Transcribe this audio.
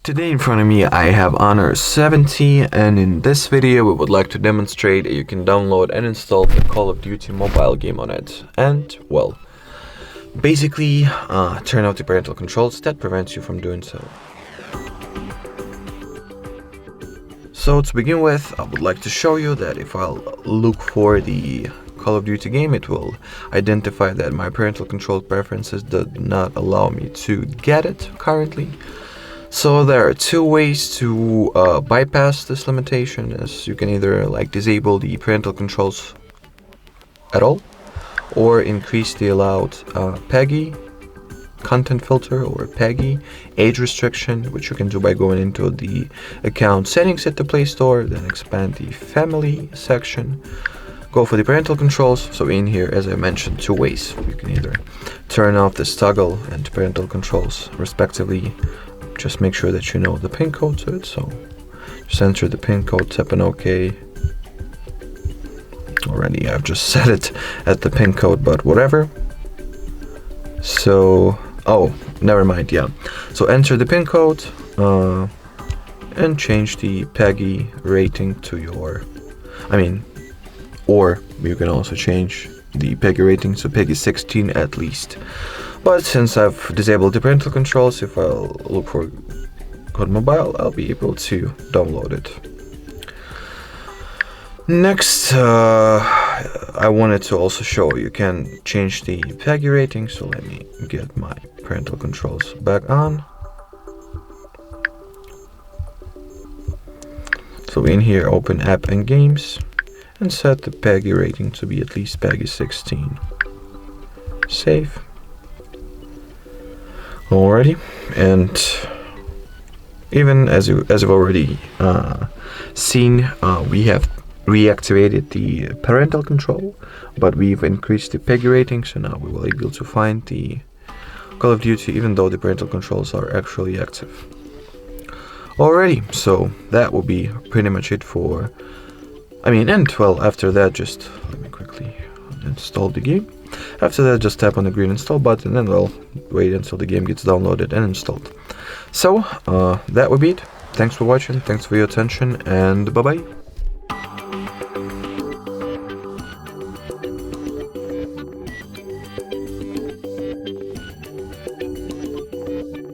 Today in front of me I have Honor 70, and in this video we would like to demonstrate that you can download and install the Call of Duty mobile game on it. And, well, basically turn off the parental controls that prevents you from doing so. So to begin with, I would like to show you that if I'll look for the Call of Duty game, it will identify that my parental control preferences do not allow me to get it currently. So there are two ways to bypass this limitation, as you can either disable the parental controls at all, or increase the allowed PEGI content filter or PEGI age restriction, which you can do by going into the account settings at the Play Store, then expand the family section, go for the parental controls. So in here, as I mentioned, two ways. You can either turn off this toggle and parental controls respectively. Just make sure that you know the pin code to it, so just enter the pin code, tap on OK. Already I've just set it at the pin code, but whatever. So, oh, never mind, yeah. So enter the pin code and change the PEGI rating to your, or you can also change the PEGI rating to PEGI 16 at least. But since I've disabled the parental controls, if I'll look for COD Mobile, I'll be able to download it. Next, I wanted to also show you can change the PEGI rating, so let me get my parental controls back on. So in here, open App and Games, and set the PEGI rating to be at least PEGI 16. Save. Alrighty, and even as you've already seen, we have reactivated the parental control, but we've increased the PEGI rating, so now we will be able to find the Call of Duty even though the parental controls are actually active. Alrighty, so that will be pretty much it for, after that, just let me quickly install the game. After that, just tap on the green install button and we'll wait until the game gets downloaded and installed. So, that would be it. Thanks for watching, thanks for your attention, and bye-bye.